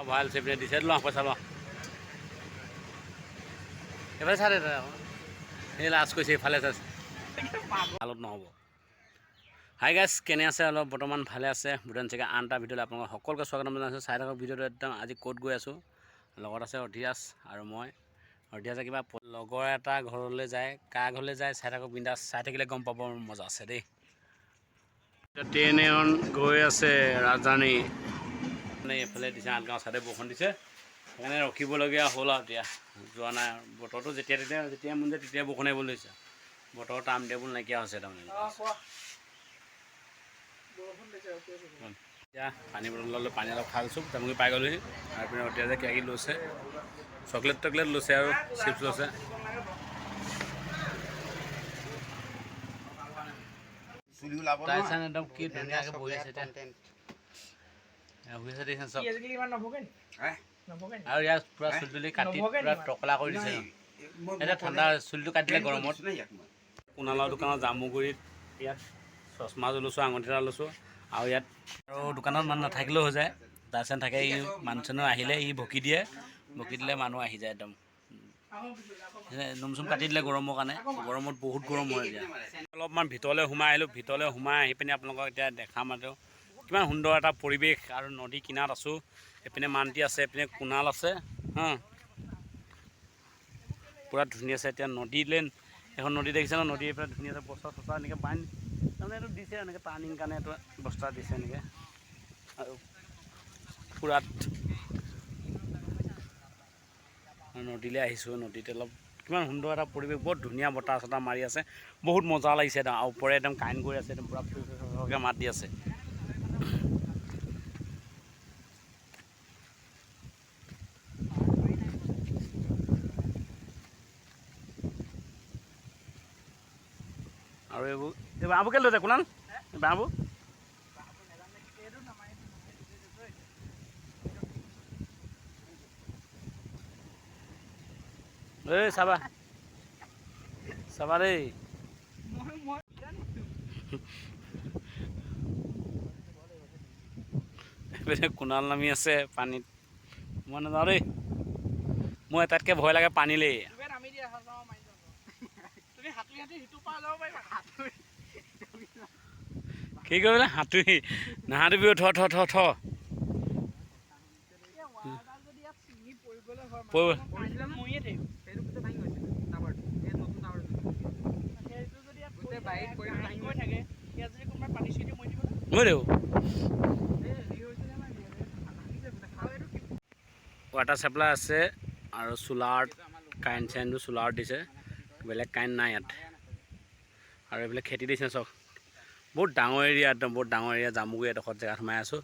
ভাল চেপে দিছে ল পইচা ল এবাৰ চাৰে সেই লাষ্ট কৈছে এইফালে চাইছে ভালত নহ'ব হাই গাইছ কেনে আছে অলপ বৰ্তমান ভালে আছে ভূটান চাগে আনটা ভিডিঅ'লৈ আপোনালোকক সকলোকে স্বাগতম জনাইছোঁ চাই থাকক ভিডিঅ'টো একদম আজি ক'ত গৈ আছোঁ লগত আছে অধিৰাজ আৰু মই অধিৰাজে কিবা লগৰ এটা ঘৰলৈ যায় কাৰ ঘৰলৈ যায় চাই থাকক বিন্দাছ চাই থাকিলে গম পাব মজা আছে দেই ট্ৰেইন এখন গৈ আছে ৰাজধানী মানে এইফালে দিছে আঠগাঁও চাইডে বৰষুণ দিছে সেইকাৰণে ৰখিবলগীয়া হ'ল আৰু এতিয়া যোৱা নাই বতৰটো যেতিয়া মন যায় তেতিয়া বৰষুণ আহিব লৈছে বতৰৰ টাইম টেবুল নাইকিয়া হৈছে তাৰমানে এতিয়া পানী বটল ল'লোঁ পানী অলপ খাই লৈছোঁ তামুকি পাই গ'লোহি আৰু পিনে অধিৰাজে কিবা কিবি লৈছে চকলেট টকলেট লৈছে আৰু চিপছ লৈছে একদম কি ধুনীয়াকৈ বহি আছে এতিয়া চব আৰু ইয়াত পূৰা চুলি তুলি কাটি পূৰা টকলা কৰি দিছে এতিয়া ঠাণ্ডা চুলিটো কাটিলে গৰমত কুণালৰ দোকানত জামুগুৰিত ইয়াত চশমা লৈছোঁ আঙুঠি এটা লৈছোঁ আৰু ইয়াত আৰু দোকানত মানুহ নাথাকিলেও হৈ যায় তাৰপিছত থাকে ই মানুহ চানুহ আহিলে ই বকি দিলে মানুহ আহি যায় একদম নোম চুম কাটি দিলে গৰমৰ কাৰণে গৰমত বহুত গৰম হয় এতিয়া অলপমান ভিতৰলৈ সোমাই আহিলোঁ ভিতৰলৈ সোমাই আহি পিনে আপোনালোকক এতিয়া দেখাম আৰু কিমান সুন্দৰ এটা পৰিৱেশ আৰু নদী কিনাৰত আছোঁ এইপিনে মান্তি আছে এইপিনে কুণাল আছে পূৰা ধুনীয়া আছে এতিয়া নদী লেন এখন নদী দেখিছে ন নদী এইফালে ধুনীয়া আছে বস্তা চস্তা এনেকৈ বান্ধি তাৰমানে এইটো দিছে এনেকৈ টাৰ্ণিং কাৰণে এইটো বস্তা দিছে এনেকৈ আৰু পূৰা নদীলৈ আহিছোঁ নদীত অলপ কিমান সুন্দৰ এটা পৰিৱেশ বহুত ধুনীয়া বতাহ চতাহ মাৰি আছে বহুত মজা লাগিছে একদম আৰু ওপৰে একদম কাৰেণ্ট গৈ আছে একদম পূৰা ফিৰকৈ মাত দি আছে আৰু এইবোৰ বাঁহবোৰ কেলৈ লৈছে কোনাল বাঁহবোৰ এই চাবা দেই এইপিনে কুণাল নামি আছে পানীত মই নাযাওঁ দেই মোৰ এটাতকৈ ভয় লাগে পানীলেই কি কৰিবলে সাঁতুৰি নাসাঁতুৰিবি থ ৱাটাৰ চাপ্লাই আছে আৰু চোলাৰ কাৰেণ্ট চাৰেণ্টটো চোলাৰত দিছে বেলেগ কাৰেণ্ট নাই ইয়াত আৰু এইবিলাক খেতি দিছে চব বহুত ডাঙৰ এৰিয়া একদম বহুত ডাঙৰ এৰিয়া জামুগুৰি এডোখৰত জেগাত সোমাই আছোঁ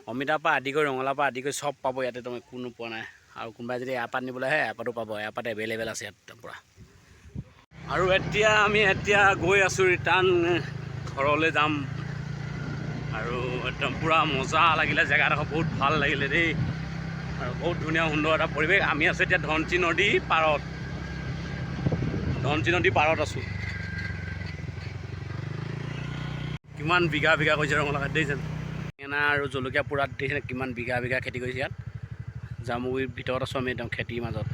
অমিতাৰ পৰা আদি কৰি ৰঙালাওৰ পৰা আদি কৰি চব পাব ইয়াতে তুমি একো নোপোৱা নাই আৰু কোনোবাই যদি এয়াৰপাত নিবলৈ আহে এয়াৰপাতো পাব এয়াৰপাত এভেইলেবল আছে ইয়াত একদম পূৰা আৰু আমি গৈ আছোঁ ৰিটাৰ্ণ ঘৰলৈ যাম আৰু একদম পূৰা মজা লাগিলে জেগাডোখৰ বহুত ভাল লাগিলে দেই আৰু বহুত ধুনীয়া সুন্দৰ এটা পৰিৱেশ আমি আছোঁ এতিয়া ধনশিৰি নদী পাৰত আছোঁ কিমান বিঘা কৰিছে ৰঙালাও খেতি দেখিছে বেঙেনা আৰু জলকীয়া পূৰা দেখিছে কিমান বিঘা খেতি কৰিছে ইয়াত জামুগুৰিৰ ভিতৰত আছোঁ আমি একদম খেতিৰ মাজত